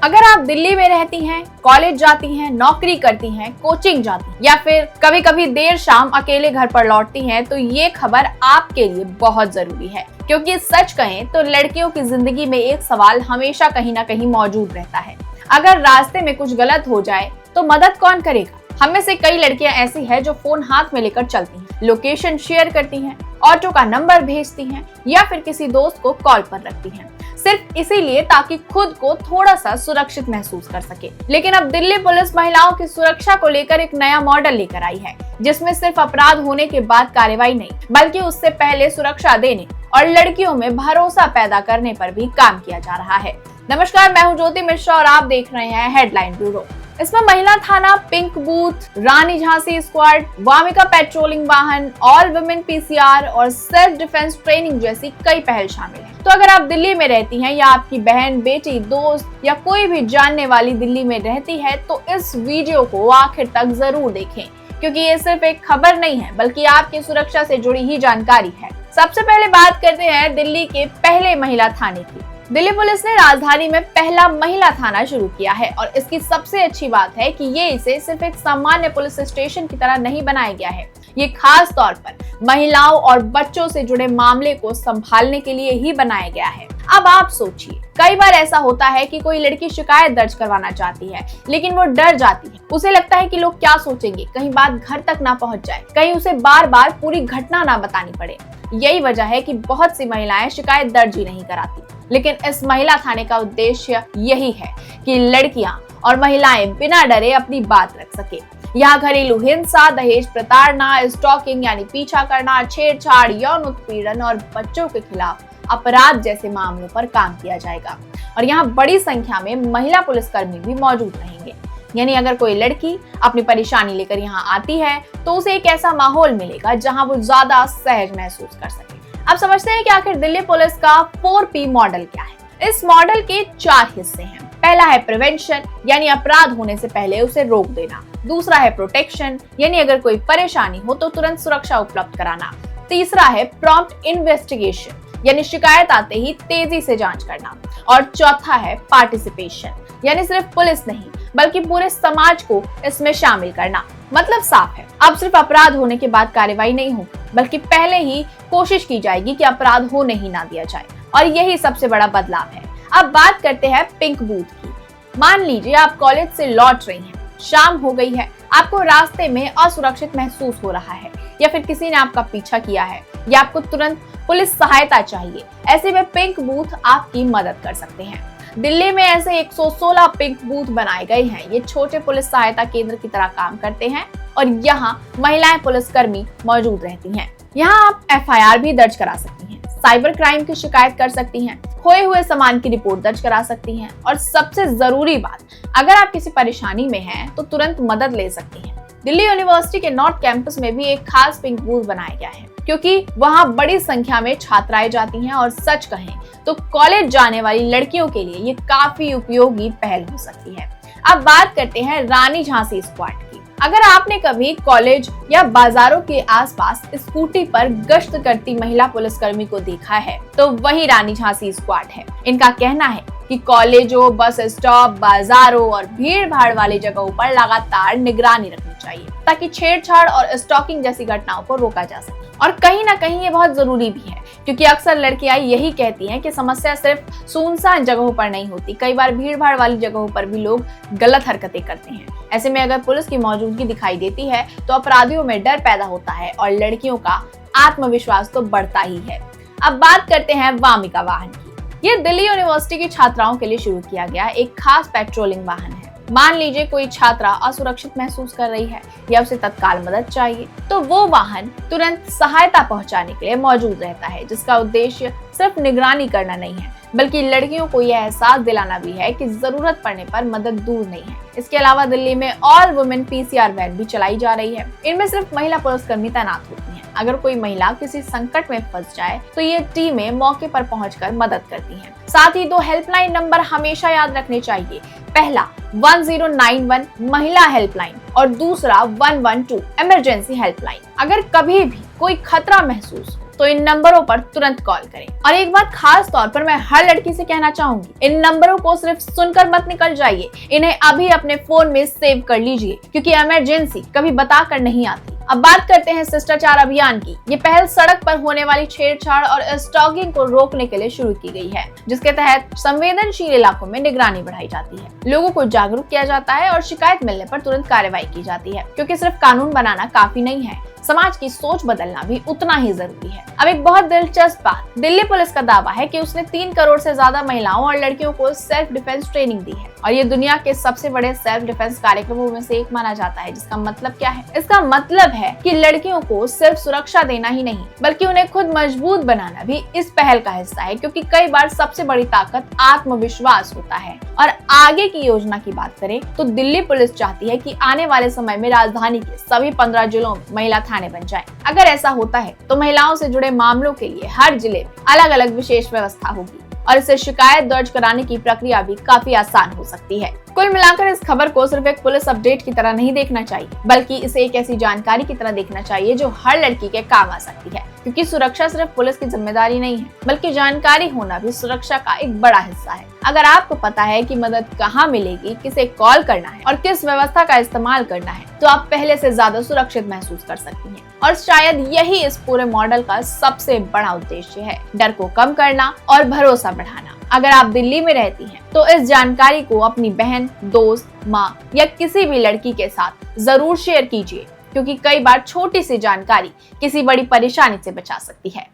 अगर आप दिल्ली में रहती हैं, कॉलेज जाती हैं, नौकरी करती हैं, कोचिंग जाती हैं या फिर कभी कभी देर शाम अकेले घर पर लौटती हैं, तो ये खबर आपके लिए बहुत जरूरी है, क्योंकि सच कहें तो लड़कियों की जिंदगी में एक सवाल हमेशा कहीं ना कहीं मौजूद रहता है। अगर रास्ते में कुछ गलत हो जाए तो मदद कौन करेगा? हम में से कई लड़कियां ऐसी हैं जो फोन हाथ में लेकर चलती हैं, लोकेशन शेयर करती हैं, ऑटो का नंबर भेजती हैं या फिर किसी दोस्त को कॉल पर रखती हैं, सिर्फ इसीलिए ताकि खुद को थोड़ा सा सुरक्षित महसूस कर सके। लेकिन अब दिल्ली पुलिस महिलाओं की सुरक्षा को लेकर एक नया मॉडल लेकर आई है, जिसमें सिर्फ अपराध होने के बाद कार्रवाई नहीं, बल्कि उससे पहले सुरक्षा देने और लड़कियों में भरोसा पैदा करने पर भी काम किया जा रहा है। नमस्कार, मैं हूं ज्योति मिश्रा और आप देख रहे हैं हेडलाइन ब्यूरो। इसमें महिला थाना, पिंक बूथ, रानी झांसी स्क्वाड, वामिका पेट्रोलिंग वाहन, ऑल वुमेन पीसीआर और सेल्फ डिफेंस ट्रेनिंग जैसी कई पहल शामिल है। तो अगर आप दिल्ली में रहती हैं या आपकी बहन, बेटी, दोस्त या कोई भी जानने वाली दिल्ली में रहती है, तो इस वीडियो को आखिर तक जरूर देखें, क्योंकि ये सिर्फ एक खबर नहीं है, बल्कि आपकी सुरक्षा से जुड़ी ही जानकारी है। सबसे पहले बात करते हैं दिल्ली के पहले महिला थाने की। दिल्ली पुलिस ने राजधानी में पहला महिला थाना शुरू किया है और इसकी सबसे अच्छी बात है कि ये इसे सिर्फ एक सामान्य पुलिस स्टेशन की तरह नहीं बनाया गया है। ये खास तौर पर महिलाओं और बच्चों से जुड़े मामले को संभालने के लिए ही बनाया गया है। अब आप सोचिए, कई बार ऐसा होता है कि कोई लड़की शिकायत दर्ज करवाना चाहती है, लेकिन वो डर जाती है। उसे लगता है कि लोग क्या सोचेंगे, कहीं बात घर तक ना पहुंच जाए, कहीं उसे बार बार पूरी घटना ना बतानी पड़े। यही वजह है कि बहुत सी महिलाएं शिकायत दर्ज ही नहीं कराती। लेकिन इस महिला थाने का उद्देश्य यही है कि लड़कियां और महिलाएं बिना डरे अपनी बात रख सके। यहाँ घरेलू हिंसा, दहेज प्रताड़ना, स्टॉकिंग यानी पीछा करना, छेड़छाड़, यौन उत्पीड़न और बच्चों के खिलाफ अपराध जैसे मामलों पर काम किया जाएगा। और यहाँ बड़ी संख्या में महिला पुलिसकर्मी भी मौजूद रहेंगे। यानी अगर कोई लड़की अपनी परेशानी लेकर यहाँ आती है तो उसे एक ऐसा माहौल मिलेगा जहाँ वो ज्यादा सहज महसूस कर सके। अब समझते हैं कि आखिर दिल्ली पुलिस का 4P मॉडल क्या है। इस मॉडल के 4 हिस्से हैं। पहला है प्रिवेंशन, यानी अपराध होने से पहले उसे रोक देना। दूसरा है प्रोटेक्शन, यानी अगर कोई परेशानी हो तो तुरंत सुरक्षा उपलब्ध कराना। तीसरा है प्रॉम्प्ट इन्वेस्टिगेशन, यानी शिकायत आते ही तेजी से जांच करना। और चौथा है पार्टिसिपेशन, यानी सिर्फ पुलिस नहीं बल्कि पूरे समाज को इसमें शामिल करना। मतलब साफ है, अब सिर्फ अपराध होने के बाद कार्रवाई नहीं होगी, बल्कि पहले ही कोशिश की जाएगी कि अपराध होने ही ना दिया जाए। और यही सबसे बड़ा बदलाव है। अब बात करते हैं पिंक बूथ की। मान लीजिए आप कॉलेज से लौट रही हैं, शाम हो गई है, आपको रास्ते में असुरक्षित महसूस हो रहा है या फिर किसी ने आपका पीछा किया है या आपको तुरंत पुलिस सहायता चाहिए। ऐसे में पिंक बूथ आपकी मदद कर सकते हैं। दिल्ली में ऐसे 116 पिंक बूथ बनाए गए हैं। ये छोटे पुलिस सहायता केंद्र की तरह काम करते हैं और यहाँ महिलाएं पुलिसकर्मी मौजूद रहती हैं। यहाँ आप FIR भी दर्ज करा सकती हैं, साइबर क्राइम की शिकायत कर सकती हैं, खोए हुए सामान की रिपोर्ट दर्ज करा सकती हैं और सबसे जरूरी बात, अगर आप किसी परेशानी में हैं तो तुरंत मदद ले सकती हैं। दिल्ली यूनिवर्सिटी के नॉर्थ कैंपस में भी एक खास पिंक बूथ बनाया गया है, क्योंकि वहाँ बड़ी संख्या में छात्राएं जाती हैं और सच कहें तो कॉलेज जाने वाली लड़कियों के लिए ये काफी उपयोगी पहल हो सकती है। अब बात करते हैं रानी झांसी स्क्वाड की। अगर आपने कभी कॉलेज या बाजारों के आसपास स्कूटी पर गश्त करती महिला पुलिसकर्मी को देखा है तो वही रानी झांसी स्क्वाड है। इनका कहना है कि कॉलेजों, बस स्टॉप, बाजारों और भीड़ भाड़ वाली जगहों पर लगातार निगरानी रखनी चाहिए, ताकि छेड़छाड़ और स्टॉकिंग जैसी घटनाओं को रोका जा सके। और कहीं ना कहीं ये बहुत जरूरी भी है, क्योंकि अक्सर लड़कियां यही कहती हैं कि समस्या सिर्फ सुनसान जगहों पर नहीं होती, कई बार भीड़ भाड़ वाली जगहों पर भी लोग गलत हरकतें करते हैं। ऐसे में अगर पुलिस की मौजूदगी दिखाई देती है तो अपराधियों में डर पैदा होता है और लड़कियों का आत्मविश्वास तो बढ़ता ही है। अब बात करते हैं वामिका वाहन की। ये दिल्ली यूनिवर्सिटी की छात्राओं के लिए शुरू किया गया एक खास पेट्रोलिंग वाहन है। मान लीजिए कोई छात्रा असुरक्षित महसूस कर रही है या उसे तत्काल मदद चाहिए, तो वो वाहन तुरंत सहायता पहुंचाने के लिए मौजूद रहता है, जिसका उद्देश्य सिर्फ निगरानी करना नहीं है, बल्कि लड़कियों को यह एहसास दिलाना भी है कि जरूरत पड़ने पर मदद दूर नहीं है। इसके अलावा दिल्ली में ऑल वुमेन पीसीआर वैन भी चलाई जा रही है। इनमें सिर्फ महिला पुलिसकर्मी तैनात होती हैं। अगर कोई महिला किसी संकट में फंस जाए तो ये टीमें मौके पर पहुंचकर मदद करती हैं। साथ ही 2 हेल्पलाइन नंबर हमेशा याद रखने चाहिए। पहला 1091 महिला हेल्पलाइन और दूसरा 112 इमरजेंसी हेल्पलाइन। अगर कभी भी कोई खतरा महसूस हो तो इन नंबरों पर तुरंत कॉल करें। और एक बात खास तौर पर मैं हर लड़की से कहना चाहूंगी, इन नंबरों को सिर्फ सुनकर मत निकल जाइए, इन्हें अभी अपने फोन में सेव कर लीजिए, क्योंकि इमरजेंसी कभी बताकर नहीं आती। अब बात करते हैं शिष्टाचार अभियान की। ये पहल सड़क पर होने वाली छेड़छाड़ और स्टॉकिंग को रोकने के लिए शुरू की गई है, जिसके तहत संवेदनशील इलाकों में निगरानी बढ़ाई जाती है, लोगों को जागरूक किया जाता है और शिकायत मिलने पर तुरंत कार्रवाई की जाती है। क्योंकि सिर्फ कानून बनाना काफी नहीं है, समाज की सोच बदलना भी उतना ही जरूरी है। अब एक बहुत दिलचस्प बात, दिल्ली पुलिस का दावा है कि उसने 3 करोड़ से ज्यादा महिलाओं और लड़कियों को सेल्फ डिफेंस ट्रेनिंग दी है और ये दुनिया के सबसे बड़े सेल्फ डिफेंस कार्यक्रमों में से एक माना जाता है। जिसका मतलब क्या है? इसका मतलब है कि लड़कियों को सिर्फ सुरक्षा देना ही नहीं, बल्कि उन्हें खुद मजबूत बनाना भी इस पहल का हिस्सा है, क्योंकि कई बार सबसे बड़ी ताकत आत्मविश्वास होता है। और आगे की योजना की बात करें तो दिल्ली पुलिस चाहती है कि आने वाले समय में राजधानी के सभी 15 जिलों में महिला थाने बन जाए। अगर ऐसा होता है तो महिलाओं से जुड़े मामलों के लिए हर जिले में अलग अलग विशेष व्यवस्था होगी और इससे शिकायत दर्ज कराने की प्रक्रिया भी काफी आसान हो सकती है। कुल मिलाकर इस खबर को सिर्फ एक पुलिस अपडेट की तरह नहीं देखना चाहिए, बल्कि इसे एक ऐसी जानकारी की तरह देखना चाहिए जो हर लड़की के काम आ सकती है। क्योंकि सुरक्षा सिर्फ पुलिस की जिम्मेदारी नहीं है, बल्कि जानकारी होना भी सुरक्षा का एक बड़ा हिस्सा है। अगर आपको पता है कि मदद कहाँ मिलेगी, किसे कॉल करना है और किस व्यवस्था का इस्तेमाल करना है, तो आप पहले से ज्यादा सुरक्षित महसूस कर सकती हैं। और शायद यही इस पूरे मॉडल का सबसे बड़ा उद्देश्य है, डर को कम करना और भरोसा बढ़ाना। अगर आप दिल्ली में रहती हैं, तो इस जानकारी को अपनी बहन, दोस्त, माँ या किसी भी लड़की के साथ जरूर शेयर कीजिए, क्योंकि कई बार छोटी सी जानकारी किसी बड़ी परेशानी से बचा सकती है।